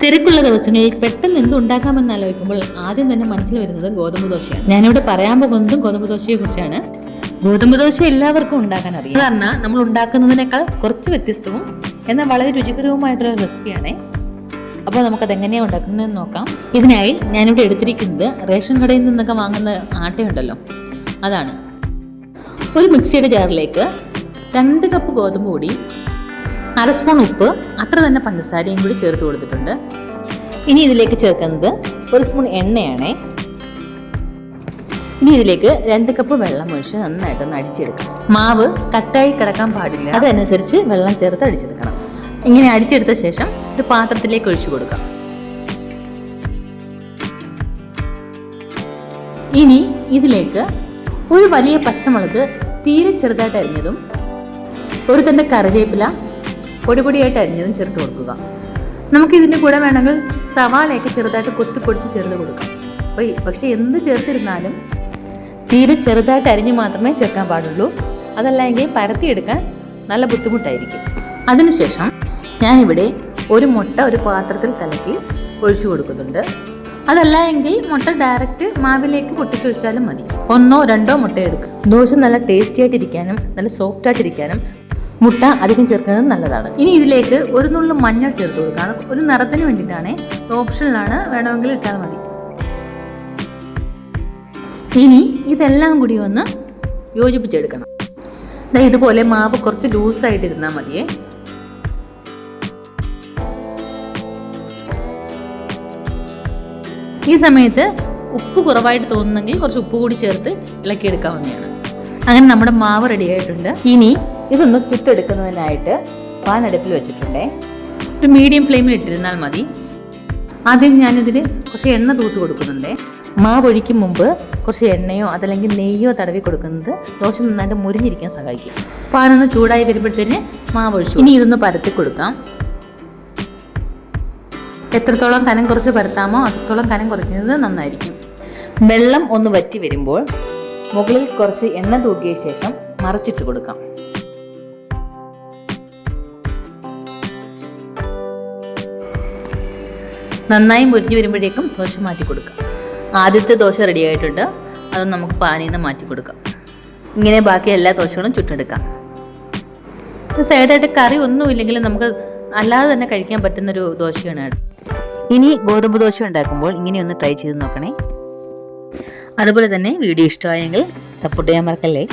തിരക്കുള്ള ദിവസങ്ങളിൽ പെട്ടെന്ന് എന്തുണ്ടാക്കാമെന്ന് ആലോചിക്കുമ്പോൾ ആദ്യം തന്നെ മനസ്സിൽ വരുന്നത് ഗോതമ്പ് ദോശയാണ്. ഞാനിവിടെ പറയാൻ പോകുന്നതും ഗോതമ്പ് ദോശയെ കുറിച്ചാണ്. ഗോതമ്പ് ദോശ എല്ലാവർക്കും ഉണ്ടാക്കാൻ അറിയാം. സാധാരണ നമ്മൾ ഉണ്ടാക്കുന്നതിനേക്കാൾ കുറച്ച് വ്യത്യസ്തവും എന്നാൽ വളരെ രുചികരവുമായിട്ടുള്ള റെസിപ്പിയാണ്. അപ്പോൾ നമുക്കത് എങ്ങനെയാണ് ഉണ്ടാക്കുന്നതെന്ന് നോക്കാം. ഇതിനായി ഞാനിവിടെ എടുത്തിരിക്കുന്നത് റേഷൻ കടയിൽ നിന്നൊക്കെ വാങ്ങുന്ന ആട്ടയുണ്ടല്ലോ, അതാണ്. ഒരു മിക്സിയുടെ ജാറിലേക്ക് 2 കപ്പ് ഗോതമ്പ് പൊടി, 1/2 സ്പൂൺ ഉപ്പ്, അത്ര തന്നെ പഞ്ചസാരയും കൂടി ചേർത്ത് കൊടുത്തിട്ടുണ്ട്. ഇനി ഇതിലേക്ക് ചേർക്കുന്നത് 1 സ്പൂൺ എണ്ണയാണ്. ഇനി ഇതിലേക്ക് 2 കപ്പ് വെള്ളം ഒഴിച്ച് നന്നായിട്ടൊന്ന് അടിച്ചെടുക്കാം. മാവ് കട്ടായി കിടക്കാൻ പാടില്ല, അതനുസരിച്ച് വെള്ളം ചേർത്ത് അടിച്ചെടുക്കണം. ഇങ്ങനെ അടിച്ചെടുത്ത ശേഷം ഒരു പാത്രത്തിലേക്ക് ഒഴിച്ചു കൊടുക്കാം. ഇനി ഇതിലേക്ക് ഒരു വലിയ പച്ചമുളക് തീരെ ചെറുതായിട്ട് അരിഞ്ഞതും, ഒരു തണ്ട് കറിവേപ്പില പൊടിയായിട്ട് അരിഞ്ഞതും ചേർത്ത് കൊടുക്കുക. നമുക്ക് ഇതിൻ്റെ കൂടെ വേണമെങ്കിൽ സവാളയൊക്കെ ചെറുതായിട്ട് പൊടിച്ച് ചേർത്ത് കൊടുക്കാം. പക്ഷെ എന്ത് ചേർത്തിരുന്നാലും തീരെ ചെറുതായിട്ട് അരിഞ്ഞ് മാത്രമേ ചേർക്കാൻ പാടുള്ളൂ. അതല്ലെങ്കിൽ പരത്തിയെടുക്കാൻ നല്ല ബുദ്ധിമുട്ടായിരിക്കും. അതിനുശേഷം ഞാനിവിടെ ഒരു മുട്ട ഒരു പാത്രത്തിൽ കലക്കി ഒഴിച്ചു കൊടുക്കുന്നുണ്ട്. അതല്ല എങ്കിൽ മുട്ട ഡയറക്റ്റ് മാവിലേക്ക് പൊട്ടിച്ചൊഴിച്ചാലും മതി. 1 or 2 മുട്ട എടുക്കുക. ദോശ നല്ല ടേസ്റ്റി ആയിട്ടിരിക്കാനും നല്ല സോഫ്റ്റ് ആയിട്ടിരിക്കാനും മുട്ട അധികം ചേർക്കുന്നത് നല്ലതാണ്. ഇനി ഇതിലേക്ക് ഒരു നുള്ളു മഞ്ഞൾ ചേർത്ത് കൊടുക്കുക. ഒരു നിറത്തിന് വേണ്ടിയിട്ടാണ്, ഓപ്ഷനിലാണ്, വേണമെങ്കിൽ ഇട്ടാൽ മതി. ഇനി ഇതെല്ലാം കൂടി ഒന്ന് യോജിപ്പിച്ചെടുക്കണം. ഇതുപോലെ മാവ് കുറച്ച് ലൂസായിട്ടിരുന്നാൽ മതിയേ. ഈ സമയത്ത് ഉപ്പ് കുറവായിട്ട് തോന്നുന്നെങ്കിൽ കുറച്ച് ഉപ്പ് കൂടി ചേർത്ത് ഇളക്കിയെടുക്കാവുന്നതാണ്. അങ്ങനെ നമ്മുടെ മാവ് റെഡി ആയിട്ടുണ്ട്. ഇനി ഇതൊന്ന് ചുട്ടെടുക്കുന്നതിനായിട്ട് പാൻ അടുപ്പിൽ വെച്ചിട്ടുണ്ടേ. ഒരു മീഡിയം ഫ്ലെയിമിൽ ഇട്ടിരുന്നാൽ മതി. ആദ്യം ഞാനിതിന് കുറച്ച് എണ്ണ തൂത്ത് കൊടുക്കുന്നുണ്ട്. മാവ് ഒഴിക്കും മുമ്പ് കുറച്ച് എണ്ണയോ അതല്ലെങ്കിൽ നെയ്യോ തടവി കൊടുക്കുന്നത് ദോശ നന്നായിട്ട് മുരിഞ്ഞിരിക്കാൻ സഹായിക്കും. പാനൊന്ന് ചൂടായി വരുമ്പോഴത്തേന് മാവ് ഒഴിച്ചു. ഇനി ഇതൊന്ന് പരത്തി കൊടുക്കാം. എത്രത്തോളം കനം കുറച്ച് പരത്താമോ അത്രത്തോളം കനം കുറയ്ക്കുന്നത് നന്നായിരിക്കും. വെള്ളം ഒന്ന് വറ്റി വരുമ്പോൾ മുകളിൽ കുറച്ച് എണ്ണ തൂക്കിയ ശേഷം മറച്ചിട്ട് കൊടുക്കാം. നന്നായി മുരിഞ്ഞു വരുമ്പോഴേക്കും ദോശ മാറ്റി കൊടുക്കാം. ആദ്യത്തെ ദോശ റെഡി ആയിട്ടുണ്ട്. അത് നമുക്ക് പാനിൽ നിന്ന് മാറ്റി കൊടുക്കാം. ഇങ്ങനെ ബാക്കി എല്ലാ ദോശകളും ചുട്ടെടുക്കാം. സൈഡായിട്ട് കറി ഒന്നുമില്ലെങ്കിലും നമുക്ക് അല്ലാതെ തന്നെ കഴിക്കാൻ പറ്റുന്നൊരു ദോശയാണ്. ഇനി ഗോതമ്പ് ദോശ ഉണ്ടാക്കുമ്പോൾ ഇങ്ങനെയൊന്ന് ട്രൈ ചെയ്ത് നോക്കണേ. അതുപോലെ തന്നെ വീഡിയോ ഇഷ്ടമായെങ്കിൽ സപ്പോർട്ട് ചെയ്യാൻ മറക്കല്ലേ.